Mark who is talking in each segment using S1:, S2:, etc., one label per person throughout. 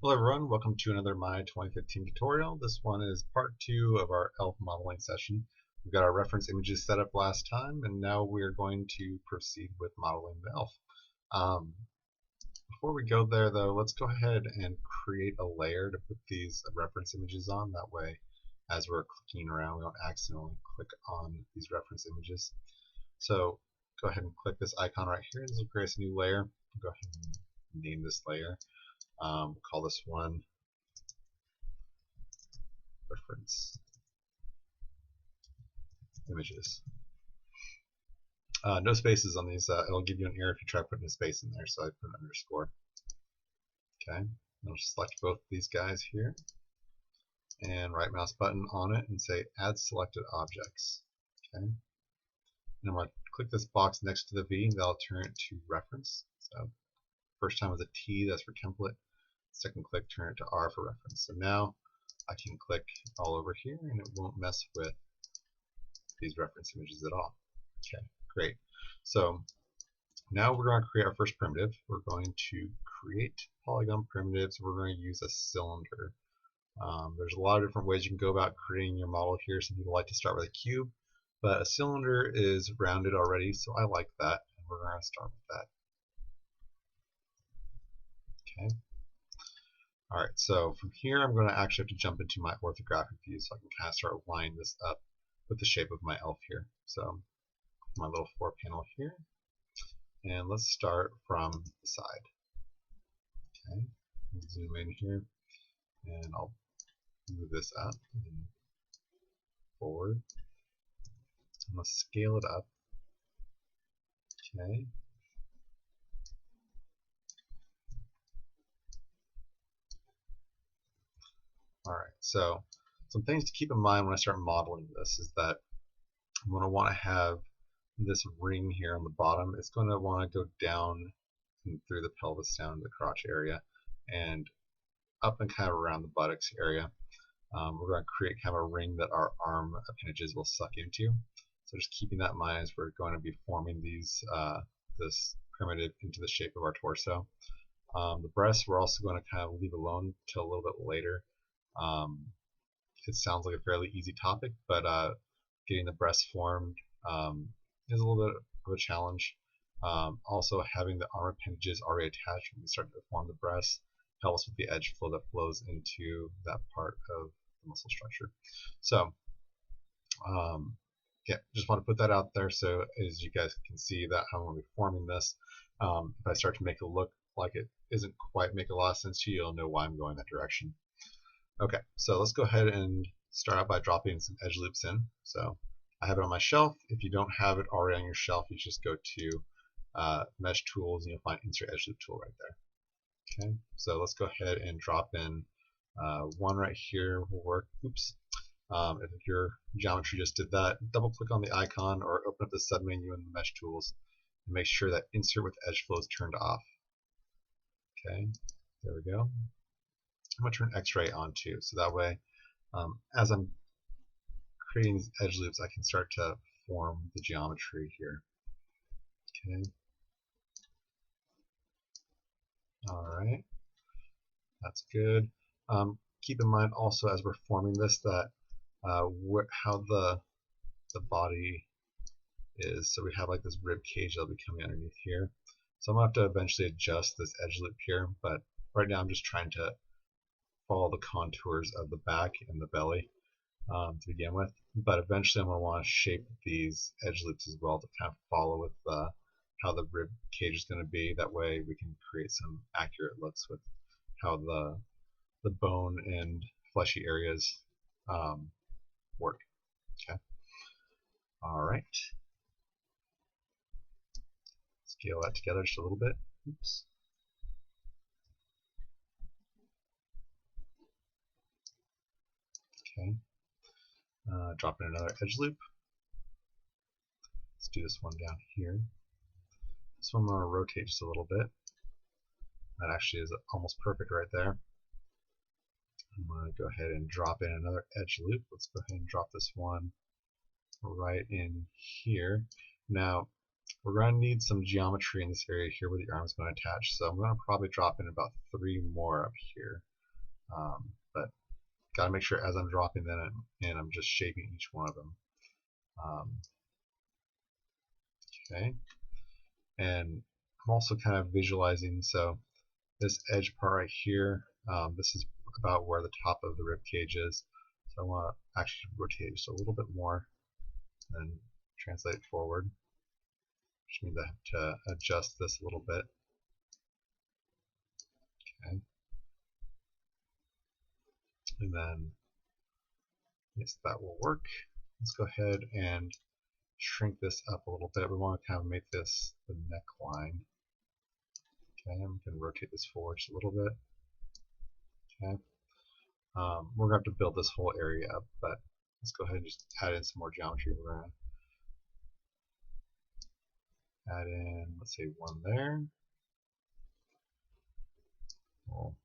S1: Hello everyone, welcome to another My 2015 tutorial. This one is part 2 of our ELF modeling session. We've got our reference images set up last time, and now we're going to proceed with modeling the ELF. Before we go there though, let's go ahead and create a layer to put these reference images on. That way, as we're clicking around, we don't accidentally click on these reference images. So go ahead and click this icon right here. This will create a new layer. Go ahead and name this layer. We'll call this one reference images. No spaces on these. It'll give you an error if you try putting a space in there, so I put an underscore. Okay, I'll select both these guys here and right mouse button on it and say add selected objects. Okay, and I'm going to click this box next to the V, that'll turn it to reference. So first time with a T, that's for template. Second click, turn it to R for reference. So now I can click all over here and it won't mess with these reference images at all. Okay, great. So now we're going to create our first primitive. We're going to create polygon primitives. We're going to use a cylinder. There's a lot of different ways you can go about creating your model here. Some people like to start with a cube, but a cylinder is rounded already, so I like that, and we're going to start with that. Okay. Alright, so from here I'm going to actually have to jump into my orthographic view so I can kind of start lining this up with the shape of my elf here. So my little 4 panel here, and let's start from the side. Okay, zoom in here, and I'll move this up and forward. I'm going to scale it up. Okay. Alright, so some things to keep in mind when I start modeling this is that I'm going to want to have this ring here on the bottom. It's going to want to go down and through the pelvis down to the crotch area and up and kind of around the buttocks area. We're going to create kind of a ring that our arm appendages will suck into. So just keeping that in mind as we're going to be forming these this primitive into the shape of our torso. The breasts we're also going to kind of leave alone till a little bit later. It sounds like a fairly easy topic, but getting the breast formed is a little bit of a challenge. Also, having the arm appendages already attached when we start to form the breast helps with the edge flow that flows into that part of the muscle structure. So, yeah, just want to put that out there so as you guys can see that how I'm going to be forming this. If I start to make it look like it isn't quite make a lot of sense to you, you'll know why I'm going that direction. Okay, so let's go ahead and start out by dropping some edge loops in. So I have it on my shelf. If you don't have it already on your shelf, you just go to Mesh Tools and you'll find Insert Edge Loop tool right there. Okay, so let's go ahead and drop in one right here will work. Oops. If your geometry just did that, double click on the icon or open up the submenu in the Mesh Tools and make sure that Insert with Edge Flow is turned off. Okay, there we go. I'm going to turn Xray on too, so that way as I'm creating these edge loops I can start to form the geometry here. Okay. Alright, that's good. Keep in mind also as we're forming this that how the body is. So we have like this rib cage that'll be coming underneath here. So I'm going to have to eventually adjust this edge loop here, but right now I'm just trying to follow the contours of the back and the belly to begin with, but eventually I'm going to want to shape these edge loops as well to kind of follow with how the rib cage is going to be. That way we can create some accurate looks with how the bone and fleshy areas work. Okay. All right. Scale that together just a little bit. Oops. Okay. Drop in another edge loop. Let's do this one down here. This one I'm going to rotate just a little bit. That actually is almost perfect right there. I'm going to go ahead and drop in another edge loop. Let's go ahead and drop this one right in here. Now, we're going to need some geometry in this area here where the arm is going to attach. So I'm going to probably drop in about 3 more up here. But got to make sure as I'm dropping them in, I'm just shaping each one of them. Okay, and I'm also kind of visualizing, so this edge part right here, this is about where the top of the rib cage is. So I want to actually rotate just a little bit more and translate it forward, which means I have to adjust this a little bit. Okay. And then, yes, that will work. Let's go ahead and shrink this up a little bit. We want to kind of make this the neckline. Okay, I'm going to rotate this forward just a little bit. Okay. We're going to have to build this whole area up, but let's go ahead and just add in some more geometry. We're going to add in, let's say, one there. Well,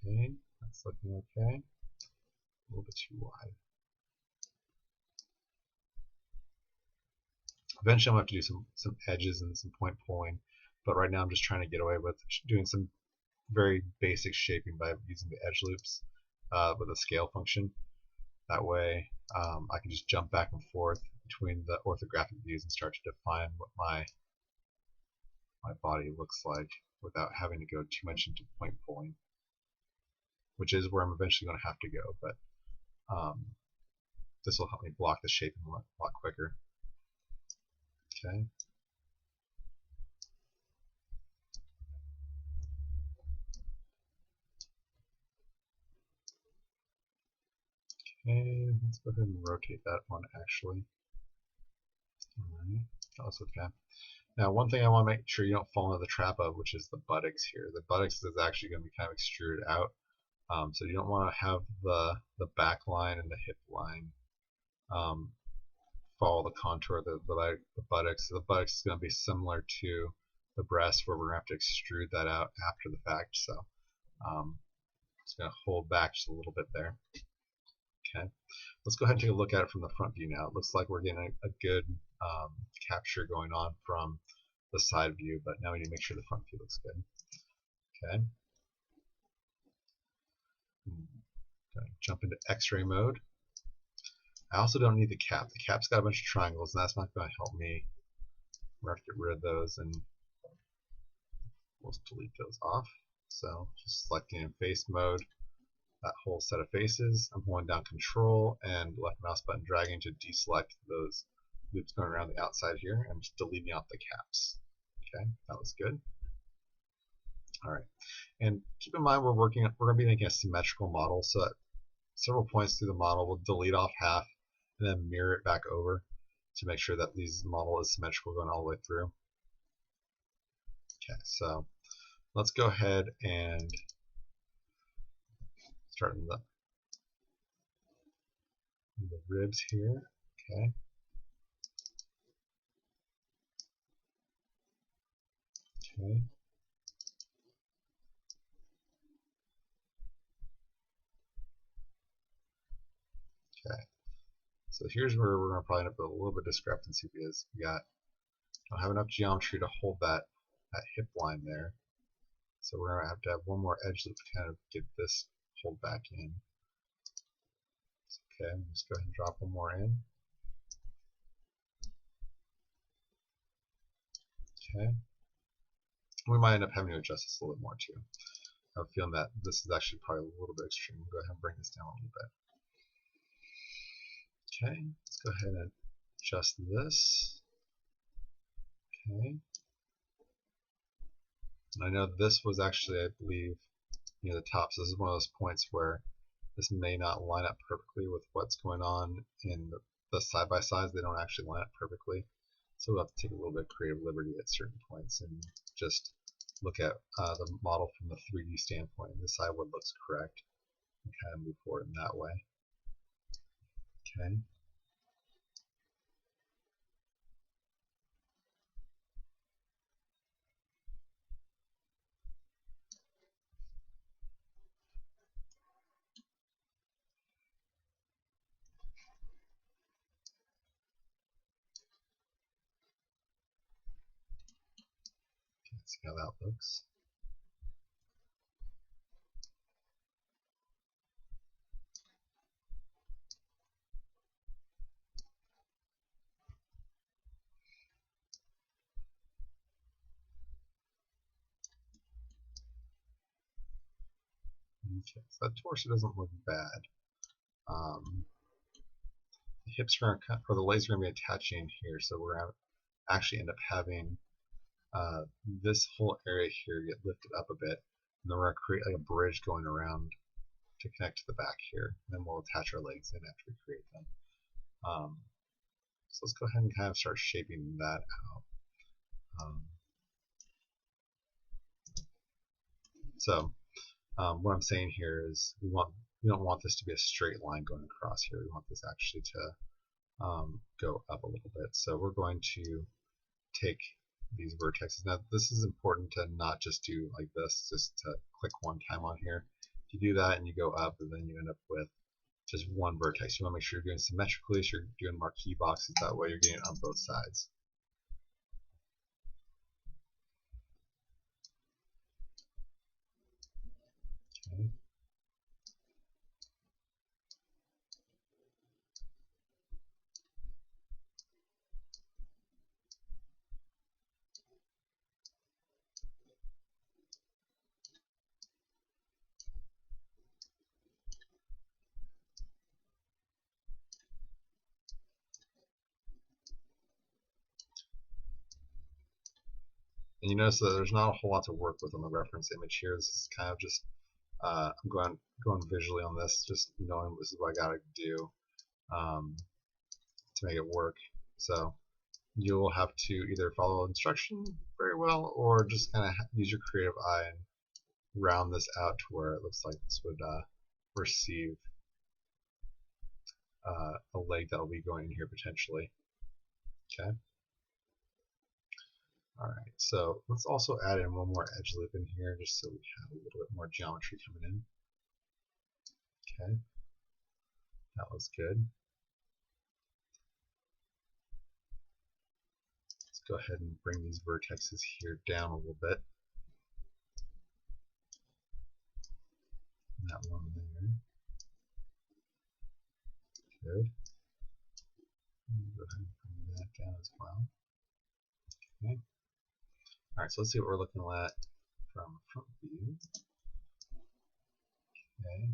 S1: okay, that's looking okay. A little bit too wide. Eventually I'm going to have to do some edges and some point pulling, but right now I'm just trying to get away with doing some very basic shaping by using the edge loops with a scale function. That way I can just jump back and forth between the orthographic views and start to define what my body looks like without having to go too much into point pulling, which is where I'm eventually going to have to go, but this will help me block the shaping a lot quicker. Okay. Okay, let's go ahead and rotate that one actually. Alright, that looks okay. Now, one thing I want to make sure you don't fall into the trap of, which is the buttocks here. The buttocks is actually going to be kind of extruded out, so you don't want to have the back line and the hip line follow the contour of the buttocks. The buttocks is going to be similar to the breast, where we're going to have to extrude that out after the fact. So it's going to hold back just a little bit there. Okay, let's go ahead and take a look at it from the front view now. It looks like we're getting a good capture going on from the side view, but now we need to make sure the front view looks good. Okay. Gonna jump into X-ray mode. I also don't need the cap. The cap's got a bunch of triangles, and that's not going to help me. We're going to have to get rid of those, and we'll just delete those off. So just selecting in face mode, that whole set of faces. I'm holding down Control and left mouse button dragging to deselect those loops going around the outside here, and just deleting out the caps. Okay, that looks good. All right, and keep in mind we're going to be making a symmetrical model, so at several points through the model we'll delete off half and then mirror it back over to make sure that this model is symmetrical going all the way through. Okay, so let's go ahead and start in the ribs here. Okay. Okay. Okay. So here's where we're going to probably end up with a little bit of discrepancy because we don't have enough geometry to hold that hip line there. So we're going to have one more edge loop to kind of get this pulled back in. Okay, just go ahead and drop one more in. Okay. We might end up having to adjust this a little bit more too. I have a feeling that this is actually probably a little bit extreme. We'll go ahead and bring this down a little bit. Okay, let's go ahead and adjust this. Okay. And I know this was actually, I believe, near the top. So this is one of those points where this may not line up perfectly with what's going on in the side-by-sides. They don't actually line up perfectly. So we'll have to take a little bit of creative liberty at certain points and just look at the model from the 3D standpoint and decide what looks correct and kind of move forward in that way. Okay. Let's see how that looks. Okay, so that torso doesn't look bad. The hips are going to, or the legs are going to be attaching here, so we're going to actually end up having this whole area here get lifted up a bit, and then we're going to create like a bridge going around to connect to the back here, and then we'll attach our legs in after we create them. So let's go ahead and kind of start shaping that out. What I'm saying here is we don't want this to be a straight line going across here. We want this actually to go up a little bit. So we're going to take these vertexes. Now this is important to not just do like this, just to click one time on here. If you do that and you go up, and then you end up with just one vertex. You want to make sure you're doing symmetrically, so you're doing marquee boxes, that way you're getting it on both sides. Okay. And you notice that there's not a whole lot to work with on the reference image here. This is kind of just I'm going visually on this, just knowing this is what I gotta do to make it work. So you'll have to either follow instruction very well, or just kind of use your creative eye and round this out to where it looks like this would receive a leg that will be going in here potentially. Okay. Alright, so let's also add in one more edge loop in here just so we have a little bit more geometry coming in. Okay, that looks good. Let's go ahead and bring these vertexes here down a little bit. And that one there. Good. Go ahead and bring that down as well. Okay. Alright, so let's see what we're looking at from front view. Okay.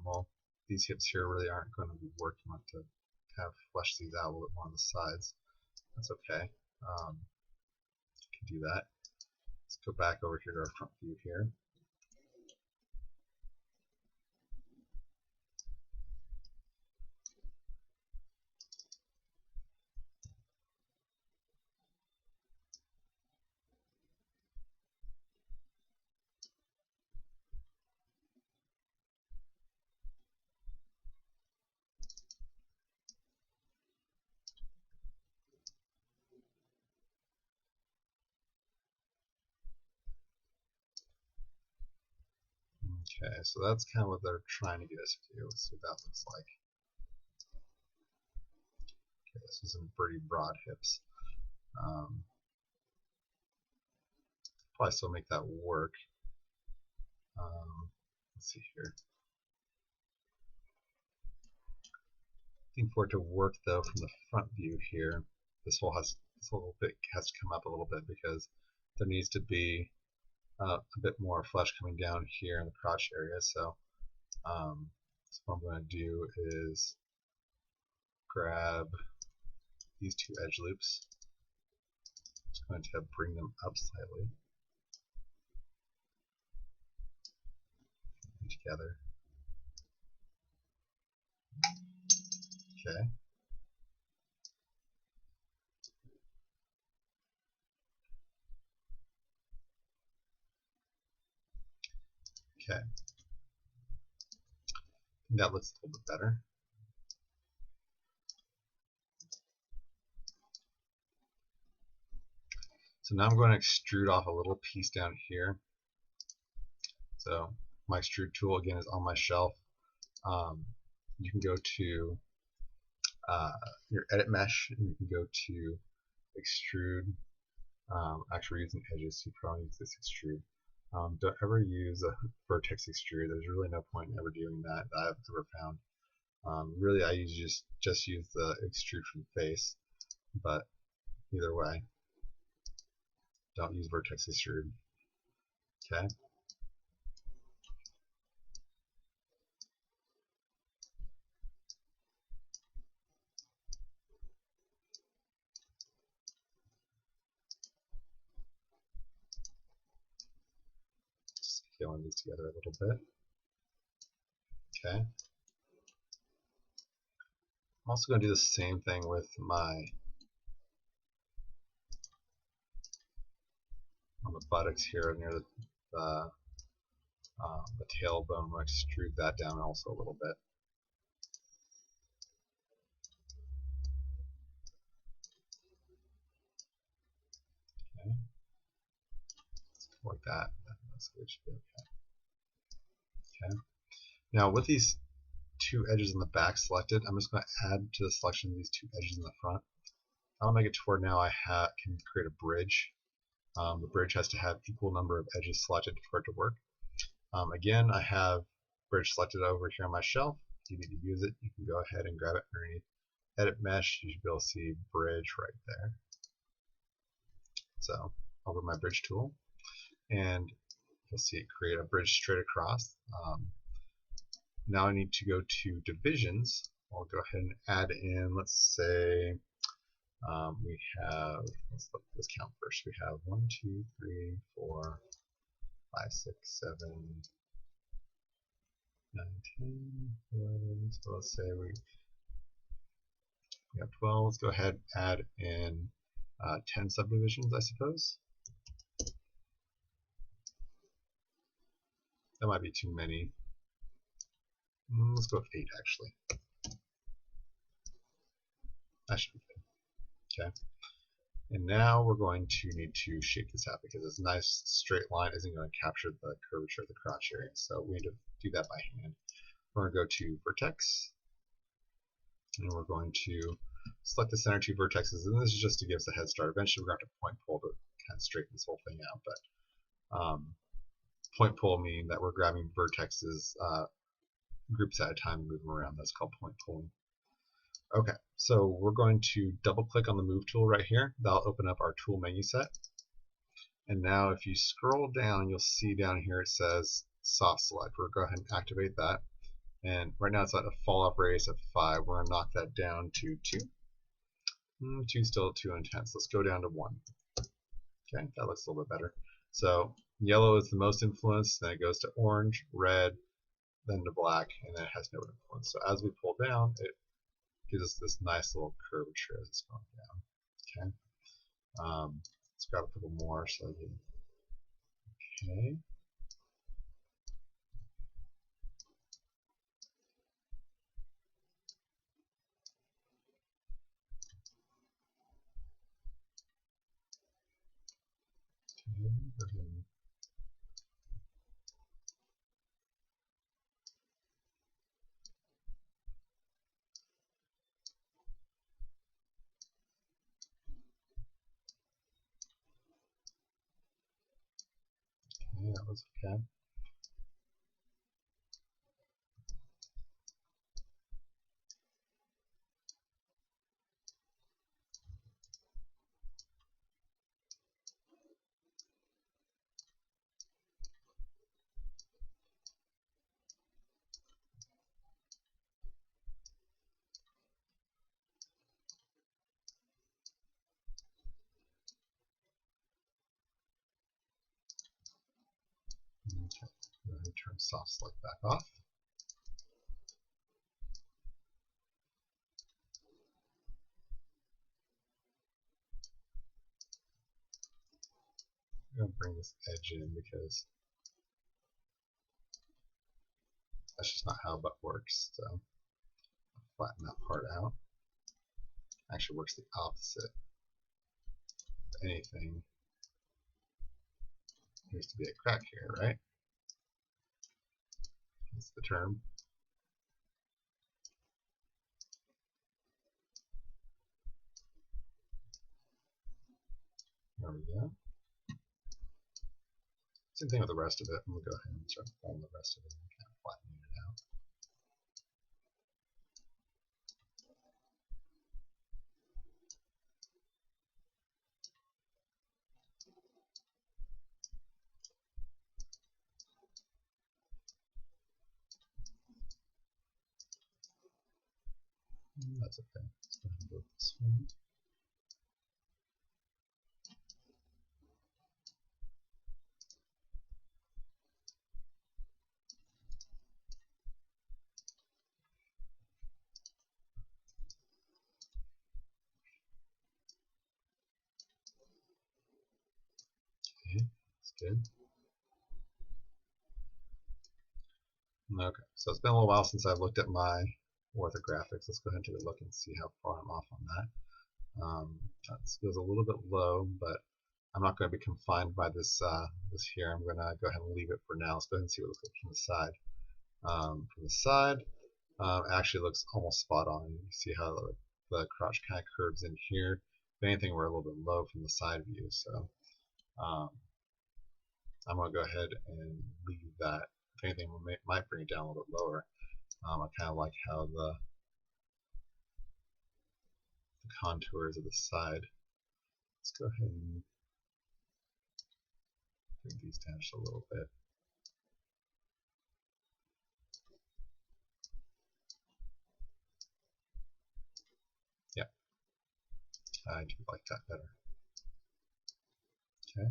S1: Well, these hips here really aren't going to be working. I'll have to kind of flesh these out a little bit more on the sides. That's okay. Can do that. Let's go back over here to our front view here. Okay, so that's kind of what they're trying to get us to do. Let's see what that looks like. Okay, this is some pretty broad hips. Probably still make that work. Let's see here. I think for it to work though from the front view here, this whole bit has to come up a little bit because there needs to be a bit more flesh coming down here in the crotch area. So what I'm going to do is grab these two edge loops. I'm just going to bring them up slightly together. Okay. Okay. I think that looks a little bit better. So now I'm going to extrude off a little piece down here. So my extrude tool again is on my shelf. You can go to your edit mesh and you can go to extrude Actually, we're using edges, so you probably use this extrude. Don't ever use a vertex extrude. There's really no point in ever doing that I've ever found. Really, I just use the extrude from the face, but either way, don't use vertex extrude. Okay. Just scaling these together a little bit. Okay. I'm also going to do the same thing with my on the buttocks here near the tailbone. I'm going to extrude that down also a little bit. Okay. Like that. That's good. Okay. Now with these two edges in the back selected, I'm just going to add to the selection of these two edges in the front. I'll make it to where now I can create a bridge. The bridge has to have equal number of edges selected for it to work. Again, I have bridge selected over here on my shelf. If you need to use it, you can go ahead and grab it underneath Edit Mesh. You should be able to see bridge right there. So I'll go to my bridge tool, and you'll see it create a bridge straight across. Now I need to go to divisions. I'll go ahead and add in, let's say, we have, let's look at this count first. We have 1, 2, 3, 4, 5, 6, 7, 9, 10, 11. So let's say we have 12. Let's go ahead and add in 10 subdivisions, I suppose. That might be too many. Let's go with 8 actually. That should be good. Okay. And now we're going to need to shape this out because this nice straight line isn't going to capture the curvature of the crotch area. So we need to do that by hand. We're going to go to Vertex, and we're going to select the center two vertexes. And this is just to give us a head start. Eventually we're going to have to point pull to kind of straighten this whole thing out. But point pull meaning that we're grabbing vertexes groups at a time and move them around. That's called point pulling. Okay, so we're going to double click on the move tool right here. That'll open up our tool menu set. And now if you scroll down, you'll see down here it says soft select. We'll go ahead and activate that. And right now it's at a fall off radius of 5. We're going to knock that down to 2. 2 still too intense. Let's go down to 1. Okay, that looks a little bit better. So yellow is the most influence, then it goes to orange, red, then to black, and then it has no influence. So as we pull down, it gives us this nice little curvature as it's going down. Okay. Let's grab a couple more so I can. Okay. Okay, that was okay. Okay, go ahead and turn soft select back off. I'm going to bring this edge in because that's just not how butt works. So I'll flatten that part out. Actually works the opposite. If anything, there used to be a crack here, right? That's the term. There we go. Same thing with the rest of it. I'm going to go ahead and start pulling the rest of it and kind of flattening it out. That's okay. Let's go ahead and go with this one. Okay, that's good. Okay, so it's been a little while since I've looked at my orthographics. Let's go ahead and take a look and see how far I'm off on that. That goes a little bit low, but I'm not going to be confined by this this here. I'm going to go ahead and leave it for now. Let's go ahead and see what it looks like from the side. From the side, it actually looks almost spot on. You see how the crotch kind of curves in here. If anything, we're a little bit low from the side view, so I'm going to go ahead and leave that. If anything, we might bring it down a little bit lower. I kind of like how the contours of the side. Let's go ahead and bring these down just a little bit. Yeah, I do like that better. Okay.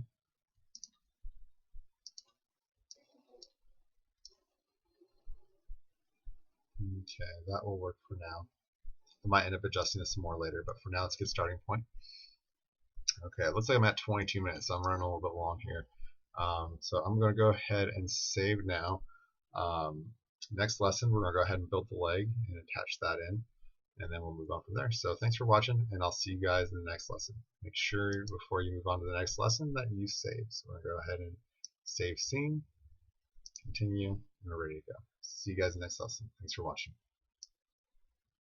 S1: Okay, that will work for now. I might end up adjusting this some more later, but for now it's a good starting point. Okay, it looks like I'm at 22 minutes, so I'm running a little bit long here. So I'm going to go ahead and save now. Next lesson, we're going to go ahead and build the leg and attach that in, and then we'll move on from there. So thanks for watching, and I'll see you guys in the next lesson. Make sure before you move on to the next lesson that you save. So we're going to go ahead and save scene, continue, and we're ready to go. See you guys in the next lesson. Thanks for watching.